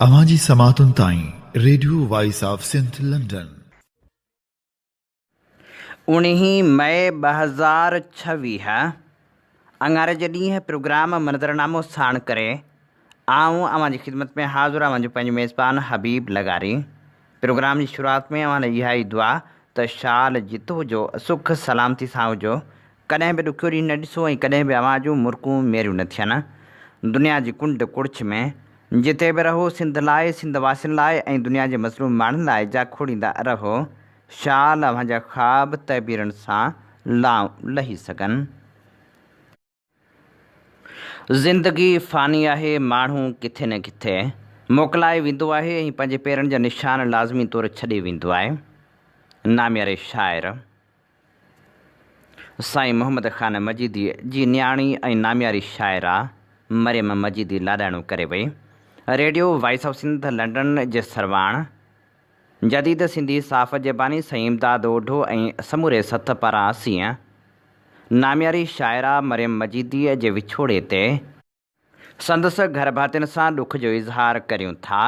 अवांजी समातुन ताईं radio voice of Sindh London 19 मई 2026 अंगारे जे ॾींहुं प्रोग्राम मंज़रनामो साण करे आऊं अवांजी ख़िदमत में हाज़ुर आहियां पंहिंजो मेज़बान हबीब लगारी। प्रोग्राम जी शुरूआति में अवां लाइ इहा ई दुआ त शाल जितो हुजो, सुख सलामती सां हुजो, कॾहिं बि ॾुखियो ॾींहुं न ॾिसो ऐं कॾहिं बि अवां जूं मुर्कूं मेरियूं न थियनि। दुनिया जी कुंड कुड़छ में जिते बि रहो, सिंध लाइ, सिंध वासियुनि लाइ ऐं दुनिया जे मज़लूम माण्हुनि लाइ जा खोड़ींदा रहो। शाल अव्हांजा ख़्वाब तइबीरनि सां लही सघनि। ज़िंदगी फ़ानी आहे, माण्हू किथे न किथे मोकिलाए वेंदो आहे ऐं पंहिंजे पेरनि जा निशान लाज़मी तौरु छॾे वेंदो आहे। नामियारे शाइर साईं मोहम्मद ख़ान मजीदी जी न्याणी ऐं नामियारी शाइरा मरियम मजीदी लाॾाणो करे वई। Radio voice of Sindh London जे सरवाण जदीद सिंधी साफ़ जे बानी साईं इमदाद ओढो ऐं समूरे सथ पारां असीं नामियारी शाइरा मरियम मजीदीअ जे विछोड़े ते संदसि घर भातियुनि सां ॾुख जो इज़हार करियूं था।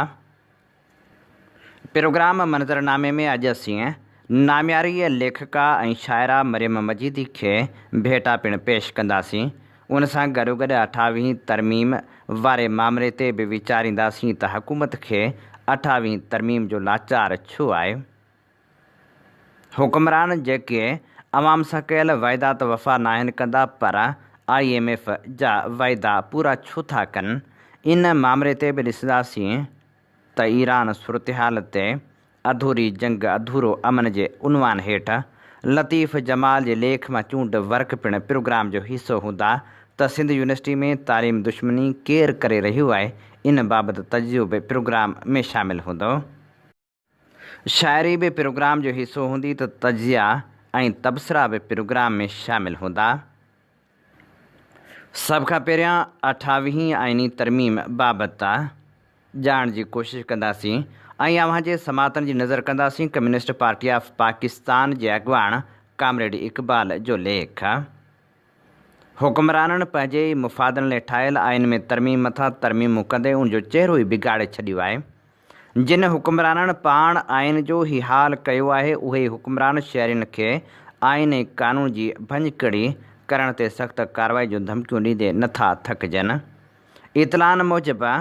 प्रोग्राम मंज़रनामे में अॼु असीं नामियारी लेखिका ऐं शाइरा मरियम मजीदी खे भेटा पिणु पेश कंदासीं। उन सां गॾोगॾु 28वीं तरमीम वारे मामले ते बि वीचारींदासीं त हुकूमत खे 28वीं तरमीम जो लाचार छो आहे। हुक्मरान जेके अवाम सां कयल वाइदा त वफ़ा नाहिनि कंदा, पर IMF जा वाइदा पूरा छो था कनि। इन मामले ते बि ॾिसंदासीं त ईरान सूरतहाल ते अधूरी जंग अधूरो अमन जे उनवान हेठि लतीफ़ जमाल जे लेख मां चूंड वर्क पिणु प्रोग्राम जो हिसो हूंदा त सिंध यूनिवर्सिटी में तालीम दुश्मनी केरु करे रहियो आहे, इन बाबति तजियो बि प्रोग्राम में शामिलु हूंदो। शाइरी बि प्रोग्राम जो हिसो हूंदी त तजिया ऐं तबसरा बि प्रोग्राम में शामिलु हूंदा। सभ खां पहिरियां 28वीं आइनी तरमीम बाबति ॼाण जी कोशिशि कंदासीं ऐं अव्हांजे समातनि जी नज़र कंदासीं कम्युनिस्ट पार्टी ऑफ पाकिस्तान जे अॻुवाण कामरेड इक़बाल जो लेख। हुक्मराननि पंहिंजे मुफ़ादनि लाइ ठाहियल आइन में तरमीम मथां तरमीमूं कंदे उनजो चहिरो ई बिगाड़े छॾियो आहे। जिन हुक्मराननि पाण आइन जो ई हाल कयो आहे, उहे हुक्मरान शहरियुनि खे आइन ऐं कानून जी भञकड़ी करण ते सख़्त कार्रवाई जूं धमकियूं ॾींदे नथा थकिजनि। इतलान मूजिबि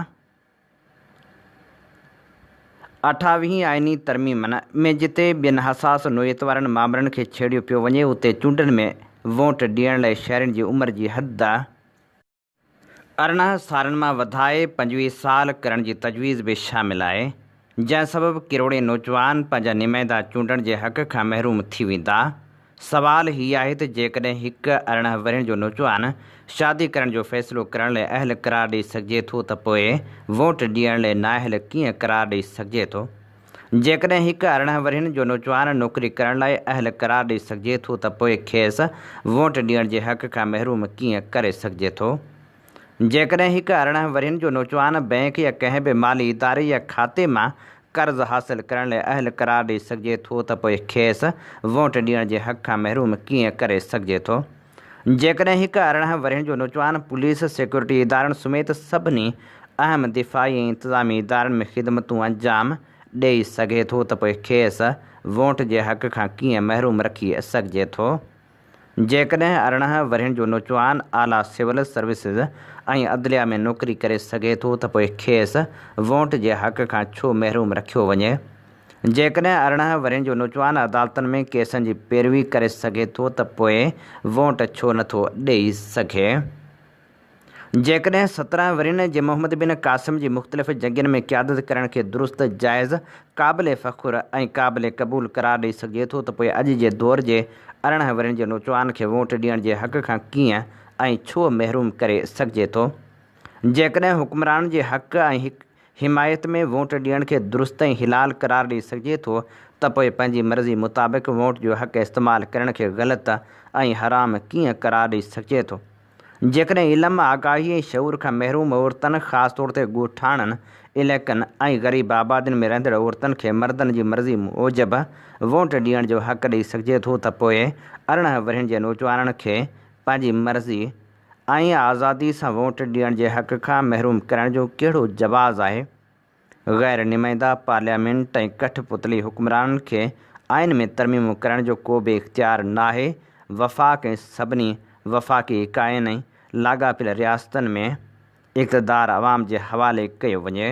28वीं आइनी तरमीमनि में जिते ॿियनि हसास नोयत वारनि मामलनि खे छेड़ियो पियो वञे, उते चूंडनि में वोट ॾियण लाइ शहरियुनि जी उमिरि जी हद 18 सालनि मां वधाए 25 साल करण जी तजवीज़ बि शामिलु आहे, जंहिं सबबि किरोड़े नौजवान पंहिंजा नुमाइंदा चूंडण जे हक़ खां महरूम थी वेंदा। सवाल हीअ आहे त जेकॾहिं हिकु 18 वरहनि जो नौजवान शादी करण जो फ़ैसिलो करण लाइ अहल करार ॾेई सघिजे थो, त पोइ वोट ॾियण लाइ नाअहल कीअं करार ॾेई सघिजे थो। जेकॾहिं हिकु 18 वरहनि जो नौजवान नौकिरी करण लाइ अहल करार ॾेई सघिजे थो, त पोइ खेसि वोट ॾियण जे हक़ खां महरूम कीअं करे सघिजे थो। जेकॾहिं हिकु 18 वरहनि जो नौजवान बैंक या कंहिं बि माली इदारे या खाते मां कर्ज़ हासिल करण लाइ अहल करार ॾेई सघिजे थो, त पोइ खेसि वोट ॾियण जे हक़ खां महरूम कीअं करे सघिजे थो। जेकॾहिं हिकु 18 वरहनि जो नौजवान पुलिस सिक्योरिटी इदारनि समेत सभिनी अहम दिफ़ाई ऐं इंतिज़ामी इदारनि में ख़िदमतूं अंजाम ॾेई सघे थो, त पोइ खेसि वोट जे हक़ खां कीअं महरूम रखी सघिजे थो। जेकॾहिं 18 वरहनि जो नौजवान आला सिविल सर्विसिस ऐं अदलिया में नौकिरी करे सघे थो, त पोइ खेसि वोट जे हक़ खां छो महरूम रखियो वञे। जेकॾहिं 18 वरहनि जो नौजवान अदालतनि में केसनि जी पैरवी करे सघे थो, त पोइ वोट छो नथो ॾेई सघे। जेकॾहिं 17 वरहनि जे मोहम्मद बिन क़ासिम जी मुख़्तलिफ़ जंगियुनि में क़यादत करण खे दुरुस्त, जाइज़, क़ाबिल फ़ख़्रु ऐं क़ाबिल क़बूल करार ॾेई सघिजे थो, त पोइ अॼु जे दौर जे 18 वरहनि जे नौजवान खे वोट ॾियण जे हक़ खां कीअं ऐं छो महरूम करे सघिजे थो। जेकॾहिं हुक्मरान जे हक़ ऐं हिमायत में वोट ॾियण खे दुरुस्त ऐं हिलाल करार ॾेई सघिजे थो, त पोइ पंहिंजी मर्ज़ी मुताबिक़ वोट जो हक़ इस्तेमालु करण खे ग़लति ऐं हराम कीअं करार ॾेई सघिजे थो। जेकॾहिं इल्मु, आगाही ऐं शऊर खां महरूम औरतुनि, ख़ासि तौर ते ॻोठाणनि इलाइक़नि ऐं ग़रीब आबादियुनि में रहंदड़ औरतुनि खे मर्दनि जी मर्ज़ी मूजिबि वोट ॾियण जो हक़ ॾेई सघिजे थो, त पोइ 18 वरहनि जे नौजवाननि खे पंहिंजी मर्ज़ी ऐं आज़ादी सां वोट ॾियण जे हक़ खां महरूम करण जो कहिड़ो जवाज़ आहे। गैर नुमाइंदा पार्लियामेंट ऐं कठपुतली हुक्मराननि खे आइन में तरमीमूं करण जो को बि इख़्तियार नाहे। वफ़ाक़ ऐं सभिनी वफ़ाक़ी इकाइयुनि ऐं लाॻापियल रियासतनि में इक़्तिदार अवाम जे हवाले कयो वञे।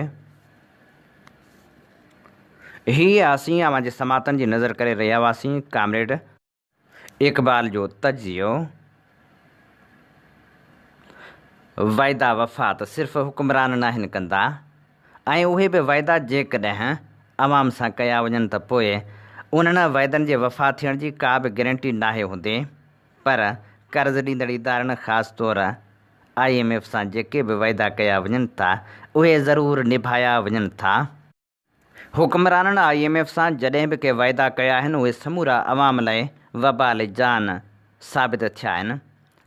हीअ असीं अवां जे समातनि जी नज़र करे रहिया हुआसीं। कामरेड इक़बाल जो तजियो। वाइदा वफ़ा त सिर्फ़ु हुक्मरान नाहिनि कंदा, ऐं उहे बि वाइदा जेकॾहिं अवाम सां कया वञनि त पोइ उन्हनि वाइदनि जे वफ़ा थियण जी का बि गारंटी नाहे हूंदी। पर कर्ज़ ॾींदड़ इदारनि ख़ासि तौरु IMF सां जेके बि वाइदा कया वञनि था उहे ज़रूरु निभाया वञनि था। हुक्मराननि IMF सां जॾहिं बि के वाइदा कया आहिनि उहे समूरा अवाम लाइ वबाल जान साबित थिया आहिनि।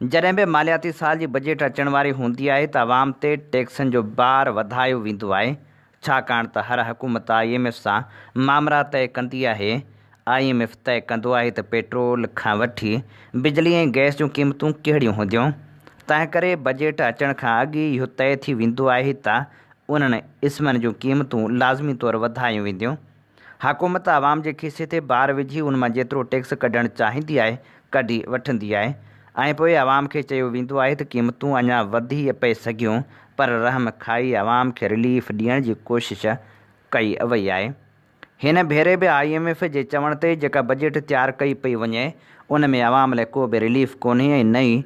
जॾहिं बि मालियाती साल जी बजट अचण वारी हूंदी आहे त अवाम ते टैक्सनि जो बार वधायो वेंदो आहे, छाकाणि त हर हुकूमत IMF सां मामरा तइ कंदी आहे। IMF तइ कंदो आहे त पेट्रोल खां वठी बिजली ऐं गैस जूं क़ीमतूं कहिड़ियूं हूंदियूं। तंहिं करे बजट अचण खां अॻु इहो तइ थी वेंदो आहे त उन्हनि इस्मनि जूं क़ीमतूं लाज़मी तौरु वधायूं वेंदियूं। हुकूमत अवाम जे खीसे ते बार विझी उन मां जेतिरो टैक्स कढणु चाहींदी आहे कढी वठंदी आहे, ऐं पोइ अवाम खे चयो वेंदो आहे त क़ीमतूं अञा वधी पए सघियूं, पर रहम खाई अवाम खे रिलीफ ॾियण जी कोशिश कई वई आहे। हिन भेरे बि IMF जे चवण ते जेका बजट तयारु कई पई वञे उन में अवाम लाइ को बि रिलीफ कोन्हे ऐं न ई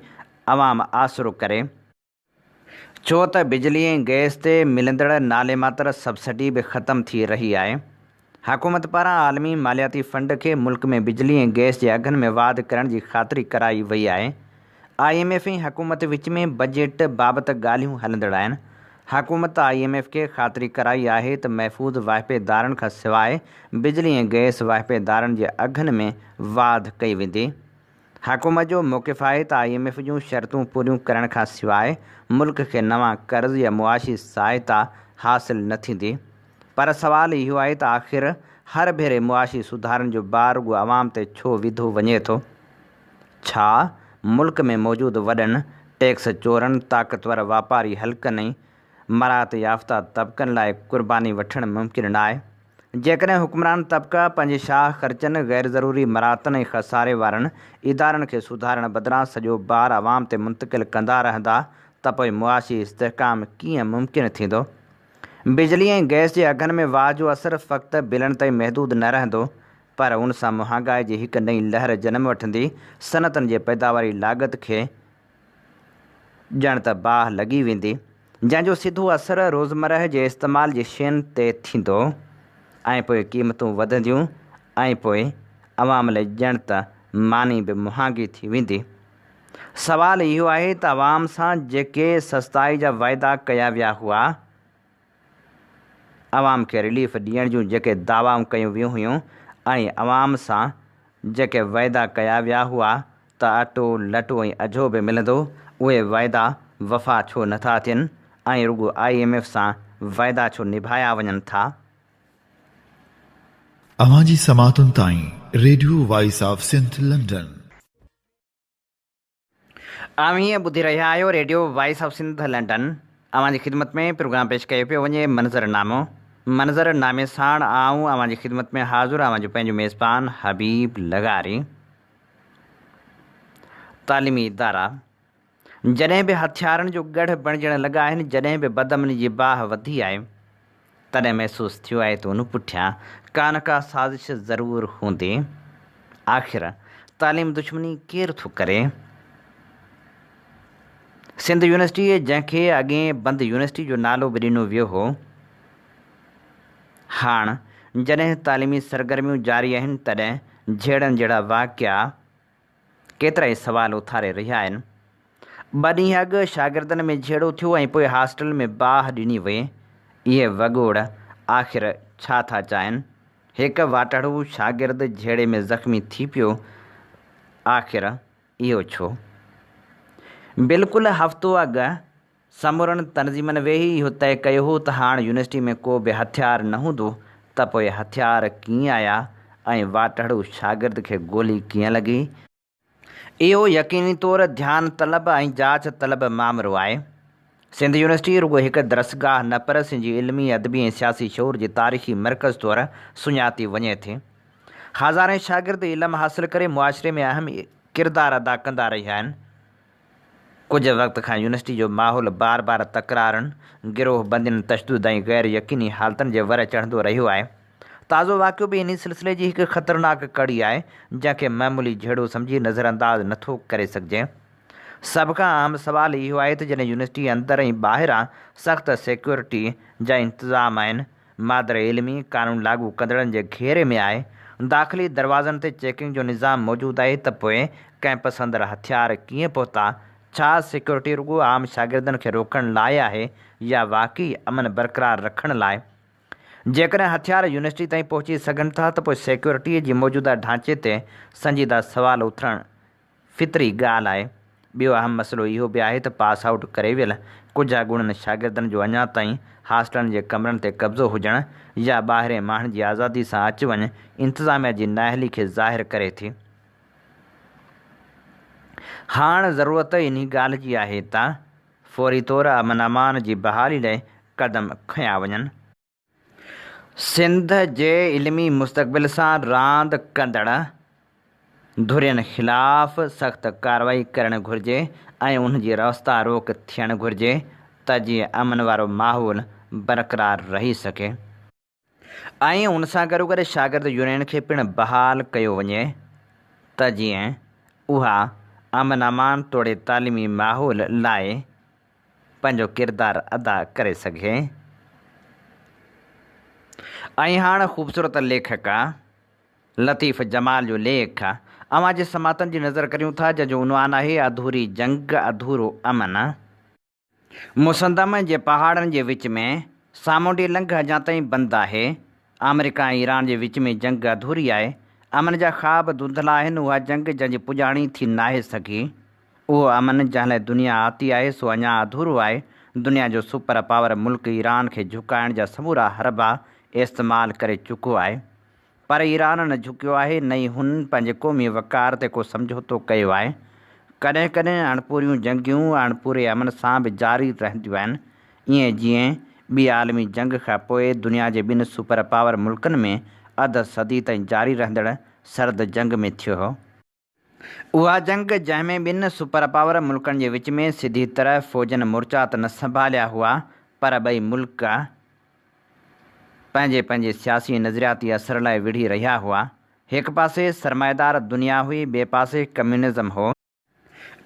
अवाम आसिरो करे, छो त बिजली ऐं गैस ते मिलंदड़ नाले मात्र सब्सिडी बि ख़तमु थी रही आहे। हुकूमत पारां आलमी मालियाती फंड खे मुल्क में बिजली ऐं गैस जे अघनि में वाध करण जी ख़ातिरी कराई वई आहे। IMF ऐं हुकूमत विच में बजट बाबति ॻाल्हियूं हलंदड़ आहिनि। हुकूमत IMF खे ख़ातिरी कराई आहे त महफ़ूज़ वाहिपेदारनि खां सवाइ बिजली ऐं गैस वाहिपेदारनि जे अघनि में वाध कई वेंदी। हुकूमत जो मौक़िफ़ आहे त IMF जूं शर्तूं पूरियूं करण खां सवाइ मुल्क खे नवां कर्ज़ या मुआशी सहायता हासिलु न थींदी। पर सवाल इहो आहे त आख़िर हर भेरे मुआशी सुधारनि जो बार रुॻो अवाम ते छो विधो वञे थो? छा मुल्क में मौजूदु वॾनि टैक्स चोरनि, ताक़तवर वापारी हल्कनि ऐं मराहत याफ़्ता तबक़नि लाइ क़ुर्बानी वठणु मुमकिन न आहे? जेकॾहिं हुक्मरान तबक़ा पंहिंजे शाह ख़र्चनि, गैर ज़रूरी मराहतनि ऐं ख़सारे वारनि इदारनि खे सुधारण बदिरां सॼो बार अवाम ते मुंतक़िल कंदा रहंदा त पोइ मुआशी इस्तेहकाम कीअं मुमकिन थींदो? बिजली ऐं गैस जे अघनि में वाह जो असरु फ़क़्ति बिलनि ताईं महदूद न रहंदो, पर उन सां महांगाई जी हिकु नई लहर जनम वठंदी। सनअतनि जे पैदावारी लाॻत खे ॼण त बाहि लॻी वेंदी, जंहिंजो सिधो असरु रोज़मरह जे इस्तेमाल जी शयुनि ते थींदो, ऐं पोइ क़ीमतूं वधंदियूं, ऐं पोइ अवाम लाइ ॼण त मानी बि मुहांगी थी वेंदी। सवाल इहो आहे त अवाम सां जेके सस्ताई जा वाइदा कया विया हुआ, अवाम खे रिलीफ ॾियण जूं जेके दावाऊं कयूं वियूं हुयूं, ऐं अवाम सां जेके वाइदा कया विया हुआ त अटो लटो ऐं अझो बि मिलंदो, उहे वाइदा वफ़ा छो नथा थियनि ऐं रुॻो IMF सां वाइदा छो निभाया वञनि था? अवां जी समातुनि ताईं radio voice of Sindh London. हीअं ॿुधी रहिया आहियो radio voice of Sindh London. अवां जी ख़िदमत में प्रोग्राम पेश कयो पियो वञे मंज़रनामो। मंज़रनामे साण आऊं अवां जी ख़िदमत में हाज़ुर अवां जो पंहिंजो मेज़बान हबीब लगारी। तालीमी इदारा जॾहिं बि हथियारनि जो गढ़ बणिजण लॻा आहिनि, जॾहिं बि बदअमनी जी बाहि वधी आहे, तॾहिं महसूसु थियो आहे त उन पुठियां का न का साज़िश ज़रूरु हूंदी। आख़िर तालीम दुश्मनी केरु थो करे? सिंध यूनिवर्सिटी, जंहिंखे अॻे बंदि यूनिवर्सिटी जो नालो बि ॾिनो वियो हो, हाणे जॾहिं तालीमी सरगर्मियूं जारी आहिनि तॾहिं झेड़नि जहिड़ा वाक़िया केतिरा ई सवाल उथारे रहिया आहिनि। 2 ॾींहं अॻु शागिर्दनि में झेड़ो थियो ऐं पोइ हॉस्टल में बाहि ॾिनी वई। इहे वॻोड़ आख़िर छा था चाहिनि? हिकु वाटड़ू शागिर्द झेड़े में ज़ख़्मी थी पियो, आख़िर इहो छो? बिल्कुलु हफ़्तो अॻु समूरनि तनज़ीमनि वेही इहो तइ कयो हो त हाणे यूनिवर्सिटी में को बि हथियार न हूंदो, त पोइ हथियार कीअं आया ऐं वाटड़ू शागिर्द खे गोली कीअं लॻी? इहो यकीनी तौरु ध्यानु तलब ऐं जाच तलब मामिलो आहे। सिंध यूनिवर्सिटी रुगो हिकु दरसगाह न पर सिंधी इल्मी अदबी ऐं सियासी शौर जे तारीख़ी मर्कज़ तौरु सुञाती वञे थी। हज़ारे शागिर्द इल्मु हासिलु करे मुआशिरे में अहम किरदारु अदा कंदा रहिया आहिनि। कुझु वक़्त खां यूनिवर्सिटी जो माहौल बार बार तकरारनि, गिरोह बंदियुनि, तशदुद ऐं गैर यकीनी हालतुनि जे वर चढ़ंदो रहियो आहे। ताज़ो वाक़ियो बि इन सिलसिले जी हिकु ख़तरनाक कड़ी आहे जंहिंखे मामूली झेड़ो सम्झी नज़रअंदाज़ नथो करे सघिजे। सभ खां अहम सुवालु इहो आहे त जॾहिं यूनिवर्सिटी अंदरि ऐं ॿाहिरां सख़्त सिक्योरिटी जा इंतिज़ाम आहिनि, मादर इल्मी क़ानून लागू कंदड़नि जे घेरे में आहे, दाख़िली दरवाज़नि ते चेकिंग जो निज़ाम मौजूदु आहे, त पोइ कैंपस अंदरि हथियार कीअं पहुता? छा सिक्योरिटी रुॻो आम शागिर्दनि खे रोकण लाइ आहे या वाक़ई अमन बरक़रार रखण लाइ? जेकॾहिं हथियार यूनिवर्सिटी ताईं पहुची सघनि था त पोइ सिक्योरिटीअ जी मौजूदा ढांचे ते संजीदा सवाल उथणु फितरी ॻाल्हि आहे। ॿियो अहम मसइलो इहो बि आहे त पास आउट करे वियल कुझु अॻूणनि शागिर्दनि जो अञा ताईं हॉस्टलनि जे कमरनि ते कब्ज़ो हुजणु या ॿाहिरें माण्हुनि जी आज़ादी सां अचु वञु इंतिज़ामिया जी नाअहली खे ज़ाहिरु करे थी। हाणे ज़रूरत इन ॻाल्हि जी आहे त फ़ौरी तौरु अमन अमान जी बहाली लाइ क़दम खंया वञनि। सिंध जे इल्मी मुस्तक़बिल सां रांदि कंदड़ धुरियुनि ख़िलाफ़ु सख़्त कार्रवाई करणु घुरिजे ऐं उनजी रस्ता रोक थियणु घुरिजे त जीअं अमन वारो माहौल बरक़रार रही सघे ऐं उन सां गॾोगॾु शागिर्द यूनियन खे पिणु बहाल कयो वञे त जीअं उहा अमन अमान तोड़े तालीमी माहौल लाइ पंहिंजो किरदारु अदा करे सघे। ऐं हाणे ख़ूबसूरत लेखक लतीफ़ जमाल जो लेख अवां जे समातनि जी नज़र करियूं था, जंहिंजो उनवान आहे अधूरी जंग अधूरो अमन। मुसंदम जे पहाड़नि जे विच में सामूंडी लंघ अञा ताईं बंदि आहे। अमेरिका ऐं ईरान जे विच में जंग अधूरी आहे। अमन जा ख़्वाब धुंधला आहिनि। उहा जंग जंहिंजी पुॼाणी थी नाहे सघी। उहो अमन जंहिं लाइ दुनिया आती आहे सो अञा अधूरो आहे। दुनिया जो सुपर पावर मुल्क ईरान खे झुकाइण जा समूरा हरबा इस्तेमालु करे चुको आहे, पर ईरान न झुकियो आहे, न ई हुन पंहिंजे क़ौमी वक़ार ते को समझोतो कयो आहे। कॾहिं कॾहिं अणपूरियूं जंगियूं अणपूरे अमन सां बि जारी रहंदियूं आहिनि, ईअं जीअं ॿी आलमी जंग खां पोइ दुनिया जे ॿिनि सुपर पावर मुल्कनि में अधु सदी ताईं जारी रहंदड़ सर्द जंग में थियो हो। उहा जंग जंहिंमें ॿिनि सुपर पावर मुल्कनि जे विच में सिधी तरह फ़ौजनि मोर्चा त न संभालिया हुआ, पर ॿई मुल्क पंहिंजे पंहिंजे सियासी नज़रियाती असर लाइ विढ़ी रहिया हुआ। हिकु पासे सरमाएदार दुनिया हुई, ॿिए पासे कम्यूनिज़म हो।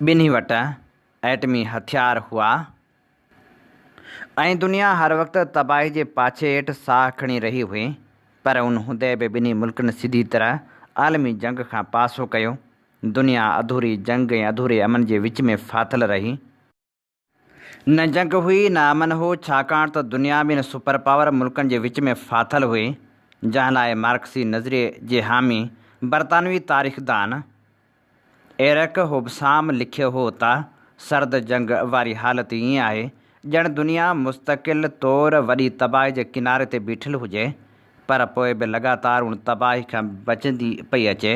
ॿिन्ही वटि एटमी हथियार हुआ ऐं दुनिया हर वक़्तु तबाही जे पाछे हेठि साह खणी रही हुई। पर उन हूंदे बि ॿिन्ही मुल्कनि सिधी तरह आलमी जंग खां पासो कयो। दुनिया अधूरी जंग ऐं अधूरे अमन जे विच में फाथल रही। न जंग हुई न अमन हो, छाकाणि त दुनिया ॿिनि सुपर पावर मुल्कनि जे विच में फाथल हुई, जंहिं लाइ मार्क्सी नज़रिए जे हामी बरतानवी तारीख़दान एरिक होबसाम लिखियो हो त सर्द जंग वारी हालति ईअं आहे ॼण दुनिया मुस्तक़िल तौरु वॾी तबाही जे किनारे ते बीठल हुजे, पर पोइ बि लगातार उन तबाही खां बचंदी पई अचे।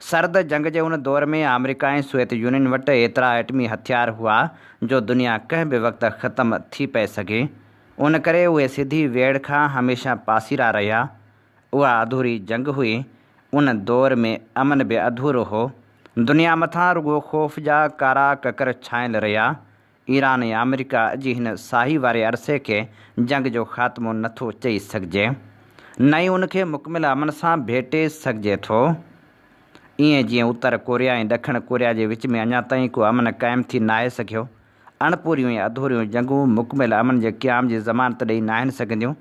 सर्द जंग जे उन दौर में अमेरिका ऐं सोवियत यूनियन वटि एतिरा एटमी हथियार हुआ जो दुनिया कंहिं बि वक़्तु ख़तमु थी पए सघे। उन करे उहे सिधी वेड़ खां हमेशह पासीरा रहिया। उहा अधूरी जंग हुई। उन दौर में अमन बि अधूरो हो। दुनिया मथां रुॻो ख़ौफ़ जा कारा ककर छायल रहिया। ईरान ऐं अमेरिका जी हिन साही वारे अरसे खे जंग जो ख़ात्मो नथो चई सघिजे, न ई उनखे मुकमिल अमन सां भेटे सघिजे थो। ईअं जीअं उत्तर कोरिया ऐं ॾखण कोरिया जे विच में अञा ताईं को अमन क़ाइमु थी नाहे सघियो। अणपूरियूं ऐं अधूरियूं जंगूं मुकमिल अमन जे क़याम जी ज़मानत ॾेई नाहिनि सघंदियूं।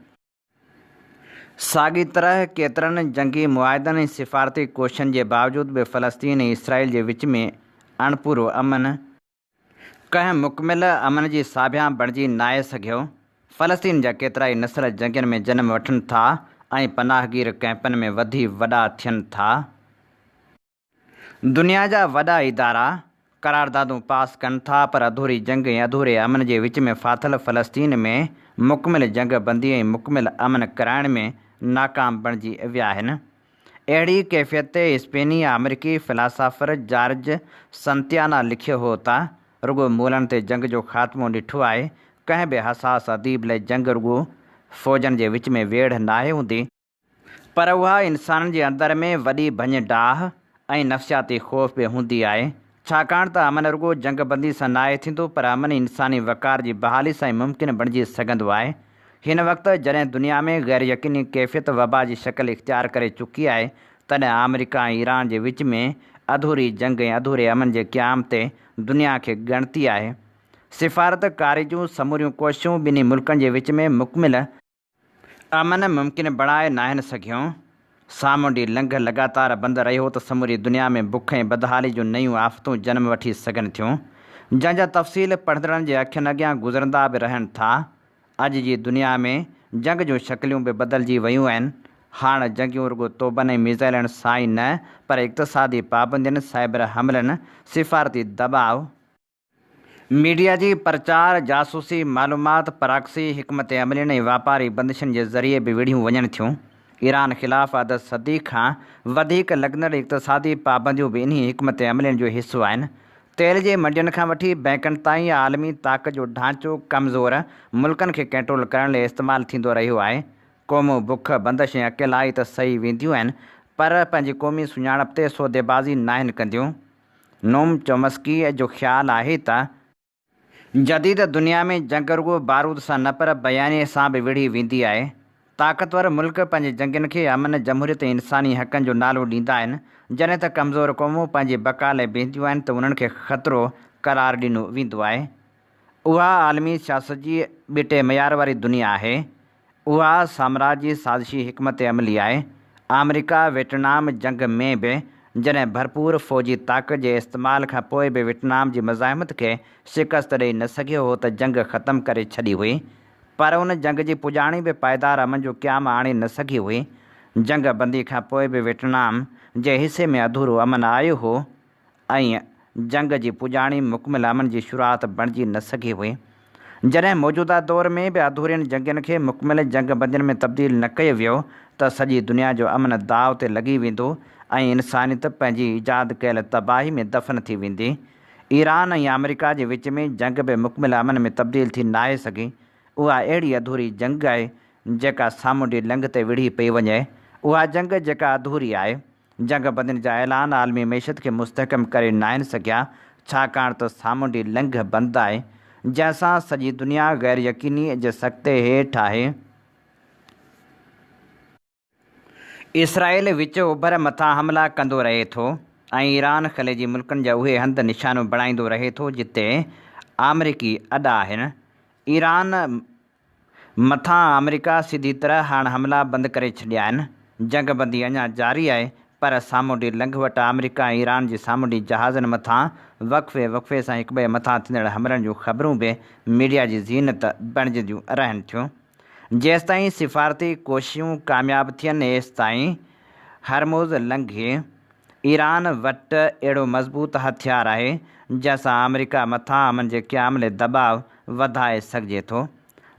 साॻी तरह केतिरनि जंगी मुआहिदनि ऐं सिफ़ारती कोशिशनि जे बावजूदि बि फ़लस्तीन ऐं इसराइल जे विच में अणपूरो अमन कंहिं मुकमिल अमन जी साभिया बणिजी नाहे सघियो। फ़लस्तीन जा केतिरा ई नस्ल जंगियुनि में जनमु वठनि था ऐं पनाहगीर कैंपनि में वधी वॾा थियनि था। दुनिया जा वॾा इदारा करारदादूं पास कनि था, पर अधूरी जंग ऐं अधूरे अमन जे विच में फाथल फ़लस्तीन में मुकमिल जंग बंदी ऐं मुकमिल अमन कराइण में नाकाम बणिजी विया आहिनि। अहिड़ी कैफ़ियत ते स्पेनी अमरीकी फ़िलासफ़र जॉर्ज संतियाना लिखियो हो त रुॻो मोलनि ते जंग जो ख़ात्मो ॾिठो आहे, कंहिं बि हसास अदीब लाइ जंग रुॻो फ़ौजनि जे विच में वेड़ नाहे हूंदी, पर उहा इंसाननि जे अंदर में वॾी भञ डाह ऐं नफ़्सियाती ख़ौफ़ बि हूंदी आहे। छाकाणि त अमन रुॻो जंगबंदी सां नाहे थींदो, पर अमन इंसानी वक़ार जी बहाली सां ई मुमकिन बणिजी सघंदो आहे। हिन वक़्तु जॾहिं दुनिया में गैर यकीनी कैफ़ियत वबा जी शक्ल इख़्तियार करे चुकी आहे, तॾहिं अमेरिका ऐं ईरान जे विच में अधूरी जंग ऐं अधूरे अमन जे क़याम ते दुनिया खे ॻणती आहे। सिफ़ारतकारी जूं समूरियूं कोशिशूं ॿिन्ही मुल्कनि जे विच में मुकमिल अमन मुमकिन बणाए नाहिनि सघियूं। सामूंडी लंघ लगातार बंदि रहियो त समूरी दुनिया में बुख ऐं बदहाली जूं नयूं आफ़तूं जनम वठी सघनि थियूं, जंहिंजा तफ़सील पढ़ंदड़नि जे अखियुनि अॻियां गुज़रंदा बि रहनि था। अॼु जी दुनिया में जंग जूं शक्लियूं बि बदिलजी वियूं आहिनि। हाणे जंगियूं रुॻो तोबनि ऐं मिज़ाइलनि सां ई न, पर इक़्तिसादी पाबंदियुनि, साइबर हमलनि, सिफ़ारती दबाव, मीडिया जी प्रचार, जासूसी मालूमात, प्रॉक्सी हिकमत अमलियुनि ऐं वापारी बंदिशुनि जे ज़रिए बि विढ़ियूं वञनि थियूं। ईरान ख़िलाफ़ अध सदी खां वधीक लॻंदड़ इक़्तिसादी पाबंदियूं बि इन्ही हिकमत अमलियुनि जो हिसो आहिनि। तेल जे मंडियुनि खां वठी बैंकनि ताईं आलमी ताक़त जो ढांचो कमज़ोर मुल्कनि खे कंट्रोल करण लाइ इस्तेमालु थींदो रहियो आहे। क़ौमूं बुख, बंदिश ऐं अकेलाई त सही वेंदियूं आहिनि, पर पंहिंजी क़ौमी सुञाणप ते सौदेबाज़ी नाहिनि कंदियूं। नोम चोम्स्की जो ख़्यालु आहे त जदीद दुनिया में जंग रुॻो बारूद सां न, पर बयाने सां बि विढ़ी वेंदी आहे। ताक़तवर मुल्क पंहिंजे जंगियुनि खे अमन, जमहूरियत ऐं इंसानी हक़नि जो नालो ॾींदा आहिनि, जॾहिं त कमज़ोर क़ौमूं पंहिंजी बका लाइ बीहंदियूं आहिनि त उन्हनि खे ख़तरो क़रार ॾिनो वेंदो आहे। उहा आलमी सियासत जी ॿिटे मयार वारी दुनिया आहे। उहा साम्राजी साज़िशी हिकमत अमली आहे। अमेरिका वियतनाम जंग में बि जॾहिं भरपूर फ़ौजी ताक़त जे इस्तेमाल खां पोइ बि वियतनाम जी मज़ाहिमत खे शिकस्त ॾेई न सघियो हो त जंग ख़तमु करे छॾी हुई, पर उन जंग जी पुॼाणी बि पाइदार अमन जो क़याम आणे न सघी हुई। जंग बंदी खां पोइ बि वियतनाम जे हिसे में अधूरो अमन आयो हो ऐं जंग जी पुॼाणी मुकमिल अमन जी शुरूआति बणिजी न सघी हुई। जॾहिं मौजूदा दौर में बि अधूरनि जंगियुनि खे मुकमिल जंग बंदियुनि में तब्दील न कयो वियो त सॼी दुनिया जो अमन दाव ते लॻी वेंदो ऐं इंसानियत पंहिंजी ईजाद कयल तबाही में दफ़न थी वेंदी। ईरान ऐं अमेरिका जे विच में जंग बि मुकमिल अमन में तब्दील थी नाहे सघी। उहा अहिड़ी अधूरी जंग आहे जेका सामूंडी लंघ ते विढ़ी पई वञे। उहा जंग जेका अधूरी आहे। जंग बंदियुनि जा ऐलान आलमी मैशत खे मुस्तहकम करे नाहिनि सघिया, छाकाणि त सामूंडी लंघ बंदि आहे, जंहिंसां सॼी दुनिया गैर यकीनी जे सख़्ते हेठि आहे। इसराइल विच ओभर मथां हमला कंदो रहे थो ऐं ईरान ख़लीजी मुल्कनि जा उहे हंध निशानो बणाईंदो रहे थो जिते अमरीकी अॾा आहिनि। ईरान मथां अमेरिका सीधी तरह हाणे हमला बंदि करे छॾिया आहिनि। जंग बंदी अञा जारी आहे, पर सामूंडी लंघ वटि अमेरिका ऐं ईरान जी सामूंडी जहाज़नि मथां वक़्फ़े वक़्फ़े सां हिक ॿिए मथां थींदड़ हमलनि जूं ख़बरूं बि मीडिया जी ज़ीनत बणिजंदियूं रहनि थियूं। जेसिताईं सिफ़ारती कोशिशूं कामयाबु थियनि, एसिताईं हरमुज़ लंघे ईरान वटि अहिड़ो मज़बूत हथियार आहे जंहिंसां अमेरिका मथां अमन जे क़याम लाइ दबाव वधाए सघिजे थो।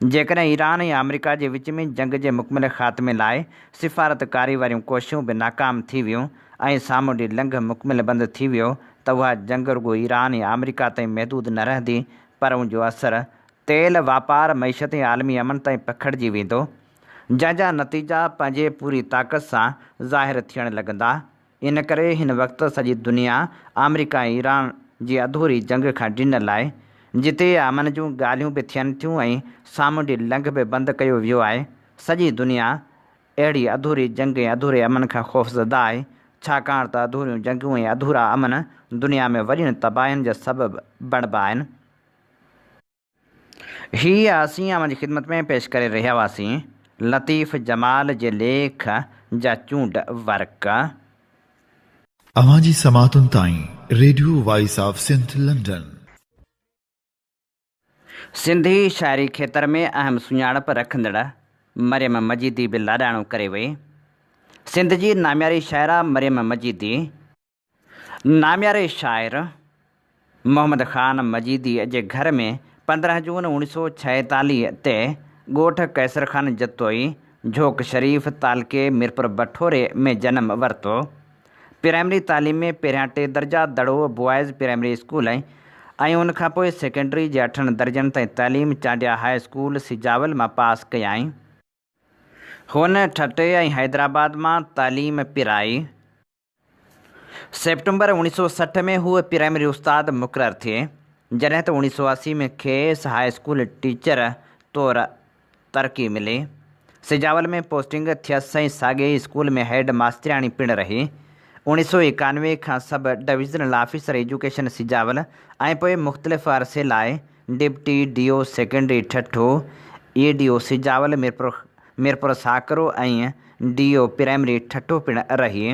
जेकॾहिं ईरान ऐं अमेरिका जे विच में जंग जे मुकमिल ख़ात्मे लाइ सिफ़ारतकारी वारियूं कोशिशूं बि नाकाम थी वियूं ऐं सामूंडी लंघ मुकमिल बंदि थी वियो त उहा जंग रुॻो ईरान ऐं अमेरिका ताईं महदूद न रहंदी, पर उनजो असरु तेल, वापार, मईशत ऐं आलमी अमन ताईं पखिड़िजी वेंदो, जंहिंजा नतीजा पंहिंजे पूरी ताक़त सां ज़ाहिर थियण लॻंदा। इन करे हिन वक़्तु सॼी दुनिया अमेरिका ऐं ईरान जी अधूरी जंग खां ॾिनल आहे, जिते अमन जूं ॻाल्हियूं बि थियनि थियूं ऐं सामूंडी लंघ बि बंदि कयो वियो आहे। सॼी दुनिया अहिड़ी अधूरी जंग ऐं अधूरे अमन खां ख़ौफ़ज़दा आहे, छाकाणि त अधूरियूं जंगूं ऐं अधूरा अमन दुनिया में वॾियुनि तबाहियुनि जा सबबु बणिबा आहिनि। हीअ असीं अमन जी ख़िदमत में पेश करे रहिया हुआसीं लतीफ़ जमाल जे लेख जा चूंड वर्क। अवां जी समातुनि ताईं radio voice of Sindh London. Sindhi शाइरी खेत्र में अहम सुञाणप रखंदड़ मरियम मजीदी बि लाॾाणो करे वई। सिंध जी नामियारी शाइरा मरियम मजीदी। नामियारे शाइर मोहम्मद ख़ान मजीदी जे घर में 15 जून 1946 ते ॻोठ कैसर ख़ान जतोई झोक शरीफ़ तालके मीरपुर बठोरे में जनमु वरितो। प्राइमरी तालीम में पहिरियां 3 दर्जा दड़ो बॉयज़ प्राइमरी स्कूल ऐं ऐं उन खां पोइ सेकेंडरी जे 8 दर्जनि ताईं तइलीम चांडिया हाई स्कूल सिजावल मां पास कयाई। हुन ठटे ऐं हैदराबाद मां तालीम पिराई। सेप्टेंबर 1960 में हूअ प्राइमरी उस्ताद मुक़ररु थिए, जॾहिं त 1980 में खेसि हाई स्कूल टीचर तौरु तरक़ी मिली। सिजावल में पोस्टिंग थियसि ऐं साॻे ई स्कूल में हेड मास्तरियाणी पिणु रही। 1991 खां सब डिविज़नल ऑफिसर एजुकेशन सिजावल ऐं पोइ मुख़्तलिफ़ अरसे लाइ deputy DO secondary Thatta, EDO Sujawal Mirpur Sakro ऐं DO प्राइमरी ठठो पिणु रही।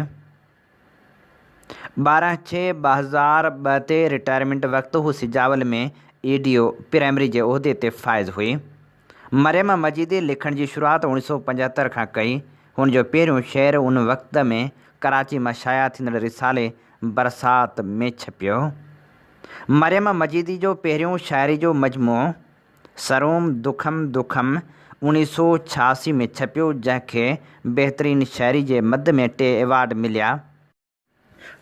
12/6/2002 ते रिटायरमेंट वक़्तु हू सिजावल में EDO प्राइमरी जे उहिदे ते फ़ाइज़ हुई। मरियम मजीदी लिखण जी शुरूआति 1975 खां कई। हुन जो पहिरियों शेर उन वक़्त में कराची मां शाया थींदड़ रिसाले बरसात में छपियो। मरियम मजीदी जो पहिरियों शाइरी जो मजमूओ सरोम दुखम दुखम 1986 में छपियो, जंहिंखे बहितरीन शाइरी जे मद में 2 एवार्ड मिलिया।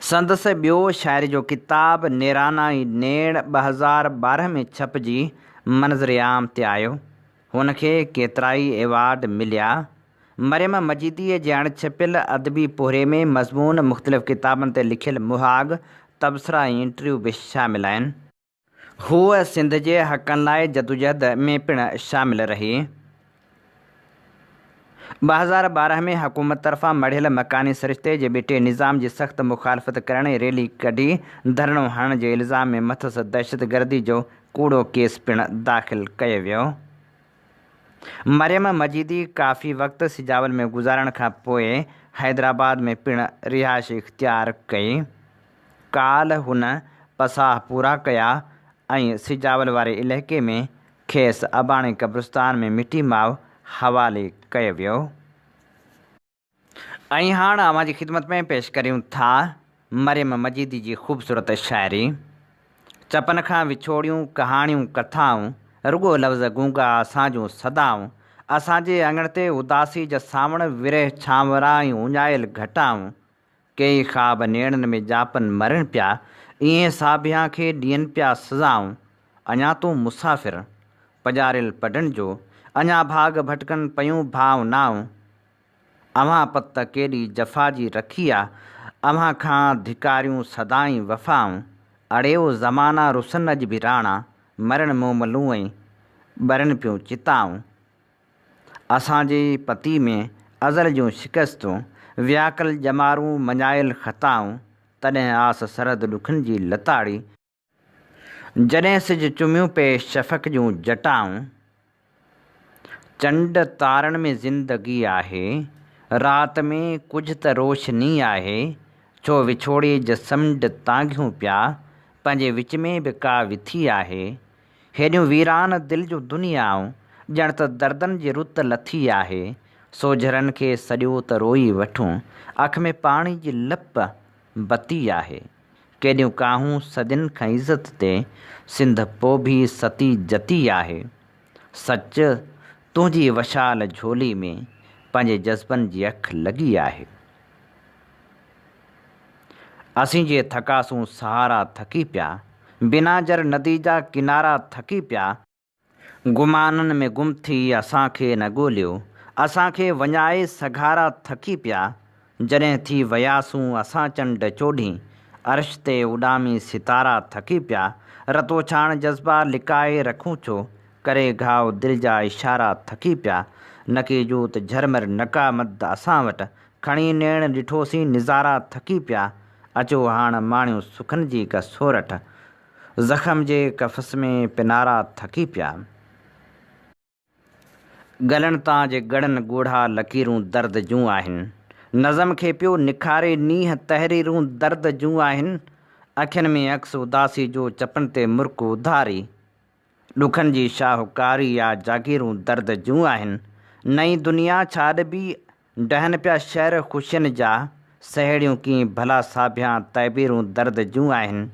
संदसि ॿियो शाइरी जो किताब नेराना ई नेण 2012 में छपिजी मंज़र आम ते आयो। हुनखे केतिराई एवार्ड मिलिया। मरियम मजीदीअ जे अणछपियल अदबी पोहरे में मज़मून मुख़्तलिफ़ किताबनि ते लिखियल मुहाग, तबसरा ऐं इंटरव्यू बि शामिल आहिनि। हूअ सिंध जे हक़नि लाइ जदोजहद में पिणु शामिल रही। 2012 में हुकूमत तरफ़ां मढ़ियल मकानी सरिश्ते जे ॿिटे निज़ाम जी सख़्त मुखालफ़त करण ऐं रैली कढी धरणो हणण जे इल्ज़ाम में मथसि दहशतगर्दी जो कूड़ो केस पिणु दाख़िल कयो वियो। मरियम मजीदी काफ़ी वक़्तु सिजावल में गुज़ारण खां पोइ हैदराबाद में पिणु रिहाइश इख़्तियार कई। काल्ह हुन पसाह पूरा कया ऐं सिजावल वारे इलाइक़े में खेसि अबाणे क़ब्रिस्तान में मिटी माउ हवाले कयो वियो। ऐं हाणे अव्हांजी ख़िदमत में पेश करियूं था मरियम मजीदी जी ख़ूबसूरत शाइरी। चपन खां विछोड़ियूं कहाणियूं कथाऊं, रुगो लफ़्ज़ गूंगा असां जूं सदाऊं, असांजे अङण ते उदासी जा सावण विरह छांवरा ऐं उञायल घटाऊं, कई ख़्वाब नेणनि में जापन मरण पिया, ईअं साबिया खे ॾियनि पिया सज़ाऊं, अञा तूं मुसाफ़िर पजारियल पढ़ण जो, अञा भाग भटकनि पयूं भावनाऊं, अव्हां पत केॾी जफ़ा जी रखी आहे, अव्हां खां धिकारियूं सदाई वफ़ाऊं, अड़ेओ ज़माना रुसन अॼु बि राणा, मरण मोमलूं ऐं ॿरनि पियूं चिताऊं, असांजे पती में अज़ल जूं शिकस्तूं, व्याकल ॼमारूं मञायल ख़ताऊं, तॾहिं आस सरहद ॾुखनि जी लताड़ी, जॾहिं सिज चुमियूं पे शफ़क़ जूं जटाऊं, चंड तारनि में ज़िंदगी आहे, राति में कुझु त रोशनी आहे, छो विछोड़े ज समुंड तांघियूं पिया, पंहिंजे विच में बि का विथी आहे, हेॾियूं वीरान दिलि जूं दुनियाऊं, ॼण त दर्दनि जी रुत लथी आहे, सोझरनि खे सॼो त रोई वठूं, अख में पाणी जी लप बती आहे, केॾियूं काहूं सदियुनि खां इज़त ते, सिंध पोइ बि सती जती आहे, सच तुंहिंजी वशाल झोली में पंहिंजे जज़्बनि जी अखि लॻी आहे। असीं जे थकासूं सहारा थकी पिया, बिना जर नदी जा किनारा थकी पिया, गुमाननि में गुम थी असांखे न ॻोल्हियो, असांखे वञाए सघारा थकी पिया, जॾहिं थी वियासूं असां चंड चोॾहीं, अर्श ते उॾामी सितारा थकी पिया, रतो छाण जज़्बा लिकाए रखूं छो, करे घाव दिलि जा इशारा थकी पिया, नकी जूत झरमर नकामद असां वटि, खणी नेण ॾिठोसीं निज़ारा थकी पिया, अचो हाणे माणियूं सुखनि जी का सोरठ, ज़ख़म जे कफ़स में पिनारा थकी पिया, गलनि तां जे गड़नि ॻोढ़ा लकीरूं दर्द जूं आहिनि, नज़म खे पियो निखारे नींहं तहरीरूं दर्द जूं आहिनि, अखियुनि में अक्स उदासी जो चपनि ते मुर्क उधारी, ॾुखनि जी शाहूकारी या जागीरूं दर्द जूं आहिनि, नई दुनिया छा बि डहनि पिया शहर ख़ुशियुनि जा, सहेड़ियूं कीअं भला साबिया तइबीरूं दर्द जूं आहिनि,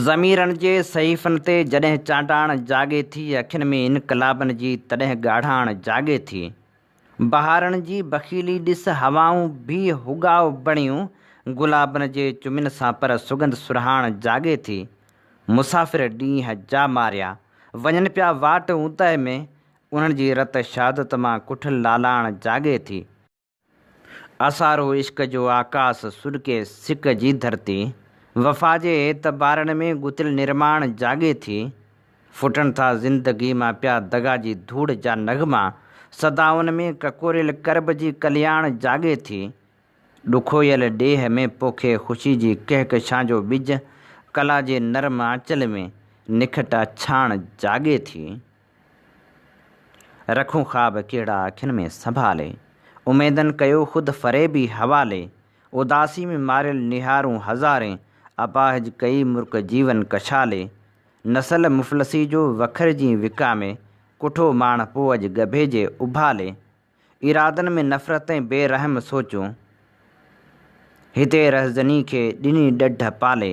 ज़मीरनि जे सहीफ़नि ते जॾहिं चांडाण जाॻे थी, अखियुनि में इनकलाबनि जी तॾहिं ॻाढ़ाण जाॻे थी, बहारनि जी बखीली ॾिस हवाऊं भी हुगाव बणियूं, गुलाबनि जे चुमिन सां पर सुगंध सुरहाण जाॻे थी, मुसाफ़िर ॾींहं जा मारिया वञनि पिया वाट ऊंदहि में, उन्हनि जी रत शहादत मां कुठल लालाण जाॻे थी। असारो इश्क जो आकाश सुॾके सिक जी धरती, वफ़ा जे एतबारनि में गुतिल निर्माण जाॻे थी। फुटनि था ज़िंदगी मां पिया दगा जी धूड़ जा नगमा, सदाउनि में ककोरियल करब जी कल्याण जाॻे थी। ॾुखोयल ॾेह में पोखे ख़ुशी जी कहकशां जो ॿिज, कला जे नरम आंचल में निखट छाण जाॻे थी। रखूं ख़्वाब कहिड़ा अखियुनि में संभाले, उमेदनि कयो ख़ुदि फ़रेबी हवाले। उदासी में मारियल निहारूं हज़ारें, अपाहिज कई मुर्क जीवन कशाले। नसल मुफ़लसी जो वखर जी विकामे, कुठो माण पोइ अॼु गभे जे उभाले। इरादनि में नफ़रतें बेरहम सोचूं, हिते रहज़नी खे ॾिनी ॾढ पाले।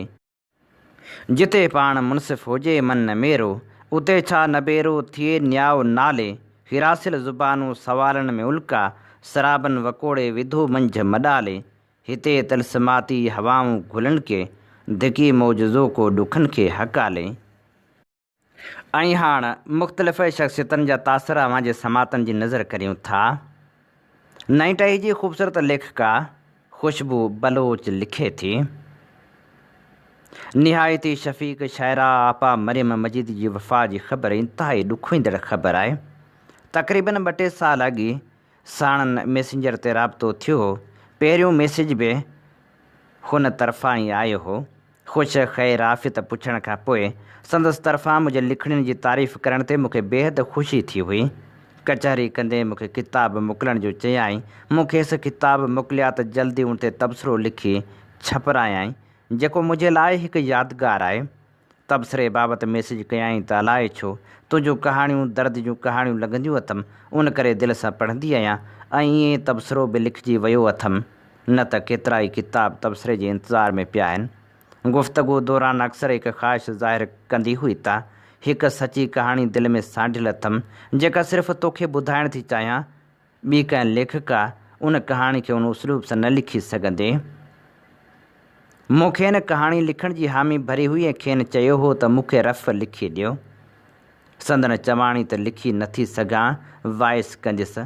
जिते पाण मुनसिफ़ हुजे मन मेरो, उते छा नबेरो थिए न्याओ नाले। हिरासिल ज़ुबानूं सवालनि में उल्का, शराबनि वकोड़े विधो मंझि मॾाले। हिते तलसमाती हवाऊं गुलनि के, धिकी मौजज़ो को ॾुखनि खे हकाले। ऐं हाणे मुख़्तलिफ़ शख़्सियतनि जा तासिर अव्हां जे समातनि जी नज़र करियूं था। नईं टही जी ख़ूबसूरत लेखिका खुशबू बलोच लिखे थी। निहायती शफ़ीक़ शाइरा आपा मरियम मजीद जी वफ़ा जी ख़बर इंतिहाई ॾुखोईंदड़ ख़बर आहे। तक़रीबन 2-3 साल अॻु साणनि मैसेंजर ते राबितो थियो हो। पहिरियों मैसेज बि हुन तरफ़ां ई आयो हो। ख़ुशि ख़ैर आफ़ियत पुछण खां पोइ संदसि तरफ़ां मुंहिंजे लिखणियुनि जी तारीफ़ करण ते मूंखे बेहदि ख़ुशी थी हुई। कचहरी कंदे मूंखे किताब मोकिलण जो चयाईं। मूं खेसि किताब मोकिलिया त जल्दी उन ते तबसरो लिखी छपरायाईं, जेको मुंहिंजे लाइ हिकु यादगार आहे। तबसरे बाबति मैसेज कयाईं त अलाए छो तुंहिंजूं कहाणियूं दर्द जूं कहाणियूं लॻंदियूं अथमि, उन करे दिलि सां पढ़ंदी आहियां ऐं ईअं तबसरो बि लिखिजी वियो अथमि। न त केतिरा ई किताब तबसरे जे इंतज़ार में पिया आहिनि। गुफ़्तगू दौरान अक्सर हिकु ख़्वाहिश ज़ाहिर कंदी हुई त हिकु सची कहाणी दिलि में सांढियल अथमि, जेका सिर्फ़ु तोखे ॿुधाइण थी चाहियां। ॿी कंहिं लेखिका उन कहाणी खे उन उसलूब सां न लिखी सघंदे। मूं खेनि कहाणी लिखण जी हामी भरी हुई ऐं खेनि चयो हो त मूंखे रफ़ लिखी ॾियो। संदन चवाणी त लिखी नथी सघां, वॉइस कंदसि,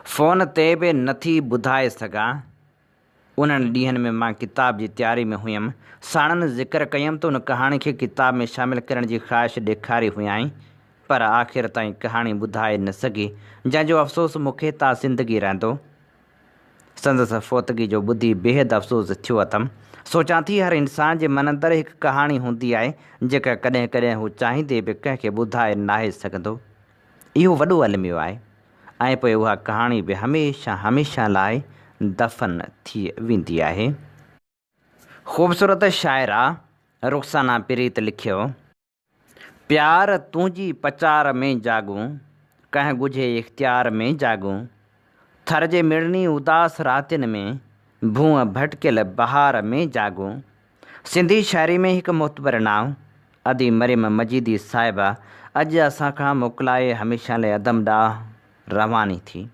फ़ोन ते बि नथी ॿुधाए सघां। उन्हनि ॾींहंनि में मां किताब जी तयारी में हुयमि। साणनि ज़िक्र कयमि त उन कहाणी खे किताब में शामिलु करण जी ख़्वाहिश ॾेखारी हुयाईं, पर आख़िर ताईं कहाणी ॿुधाए न सघी, जंहिंजो अफ़सोस मूंखे ता ज़िंदगी रहंदो। संदसि फ़ौतगी जो ॿुधी बेहदि अफ़सोस थियो अथमि। सोचां थी हर इंसान जे मन अंदरि हिकु कहाणी हूंदी आहे, जेका कॾहिं कॾहिं हू चाहींदे बि कंहिंखे ॿुधाए नाहे सघंदो। इहो वॾो अलमियो आहे ऐं पोइ उहा कहाणी बि हमेशह हमेशह लाइ दफ़न थी वेंदी आहे। ख़ूबसूरत शाइरा रुख़साना प्रीत लिखियो, प्यार तुंहिंजी पचार में जाॻूं, कंहिं ॻुझे इख़्तियार में जाॻूं। थर जे मिड़नी उदास रातियुनि में, भूअं भटकियल बहार में जाॻूं। सिंधी शाइरी में हिकु मोतबर नाव अदी मरियम मजीदी साहिबा अॼु असांखां मोकिलाए हमेशह लाइ अदम ॾांहुं रवानी थी।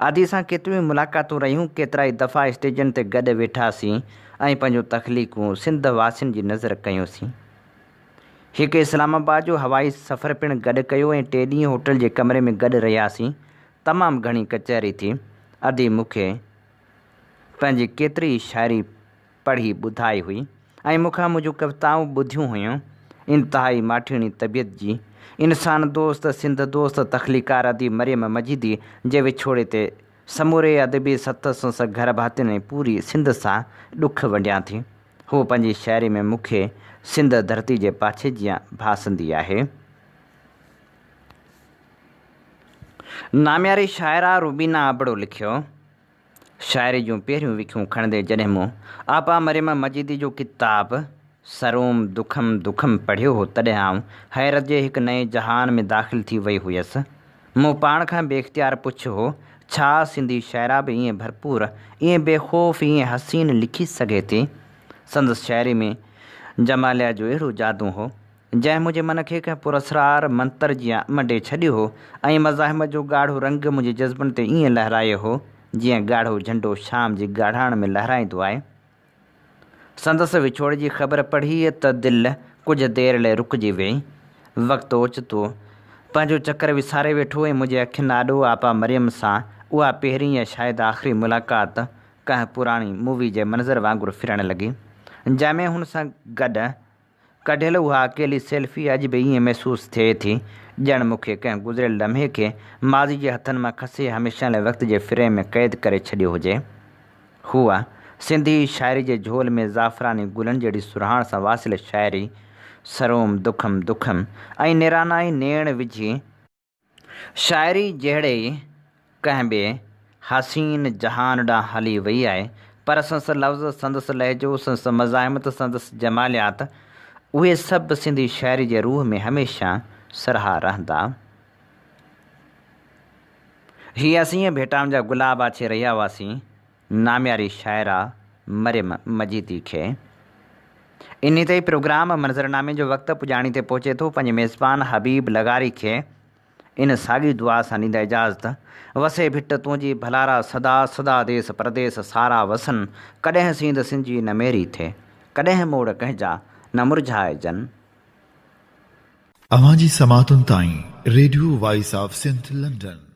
अदी सां केतिरियूं मुलाक़ातूं रहियूं, केतिरा ई दफ़ा स्टेजनि ते गॾु वेठासीं ऐं पंहिंजूं तख़लीक़ूं सिंध वासियुनि जी नज़र कयूंसीं। हिकु इस्लामाबाद जो हवाई सफ़र पिणु गॾु कयो ऐं 3 ॾींहं होटल जे कमरे में गॾु रहियासीं। तमामु घणी कचहरी थी। अदी मूंखे पंहिंजी केतिरी ई शाइरी पढ़ी ॿुधाई हुई ऐं मूंखां मुंहिंजूं कविताऊं ॿुधियूं हुयूं। इंतिहाई माठीणी तबियत जी इंसान दोस्त सिंध दोस्त तख़लीकार अदी मरियम मजीदी जे विछोड़े ते समूरे अदबी सतसं सां घर भातियुनि ऐं पूरी सिंध सां ॾुख वंडियां थी। हू पंहिंजी शाइरी में मूंखे सिंध धरती जे पाछे जीअं भासंदी आहे। नाम्यारी शाइरा रुबीना अबड़ो लिखियो, शाइरी जूं पहिरियों विखियूं खणंदे जॾहिं मूं आपा मरियम मजीदी जो किताब सरोम दुखम दुखम पढ़ियो हो, तॾहिं आउं हैरत जे हिकु नए जहान में दाख़िल थी वई हुयसि। मूं पाण खां बेख्तियार पुछियो हो, छा सिंधी शाइरा बि ईअं भरपूर, ईअं बेख़ौफ़, ईअं हसीन लिखी सघे थी? संदसि शाइरी में जमालिया जो अहिड़ो जादू हो, जंहिं मुंहिंजे मन खे कंहिं पुरस्रार मंतर जीअं मंडे छॾियो हो ऐं मज़ाहिम जो ॻाढ़ो रंग मुंहिंजे जज़्बनि ते ईअं लहरायो हो, जीअं ॻाढ़ो झंडो शाम जी ॻाढ़ाण में लहराईंदो आहे। संदसि विछोड़ जी ख़बर पढ़ी त दिलि कुझु देरि लाइ रुकिजी वेई। वक़्तु ओचितो पंहिंजो चकर विसारे वेठो ऐं मुंहिंजे अखियुनि आॾो आपा मरियम सां उहा पहिरीं या शायदि आख़िरी मुलाक़ात कंहिं पुराणी मूवी जे मंज़र वांगुरु फिरणु लॻी, जंहिंमें हुन सां गॾु कढियल उहा अकेली सेल्फी अॼु बि ईअं महसूसु थिए थी ॼण मूंखे कंहिं गुज़िरियल लम्हे खे माज़ी जे हथनि मां खसे हमेशह लाइ वक़्त जे फ्रेम में क़ैद करे छॾियो हुजे। हुआ सिंधी शाइरी जे झोल में ज़ाफ़रानी गुलनि जहिड़ी सुराण सां वासियल शाइरी, सरोम दुखम दुखम ऐं निरानाई नेण विझी शाइरी जहिड़े कंहिं ॿिए हसीन जहान ॾांहुं हली वई आहे, पर संदसि लफ़्ज़, संदसि लहजो, संदसि मज़ाहिमत, संदसि जमालियात उहे सभु सिंधी शाइरी जे रूह में हमेशह सरहा रहंदा। हीअ असीं भेटाउनि जा गुलाब आछे रहिया हुआसीं नाम्यारी शाइरा मरियम मजीदी खे। इन ते प्रोग्राम मंज़रनामे जो वक़्तु पुॼाणी ते पहुचे थो। पंहिंजे मेज़बान हबीब लगारी खे इन साॻी दुआ सां ॾींदा इजाज़त। वसे भिट तुंहिंजी भलारा सदा सदा देस परदेस सारा वसन, कॾहिं सींद सिंजी न मेरी थे, कॾहिं मोड़ कंहिंजा न मुरझाए जन। अवां जी समातुनि ताईं radio voice of Sindh London.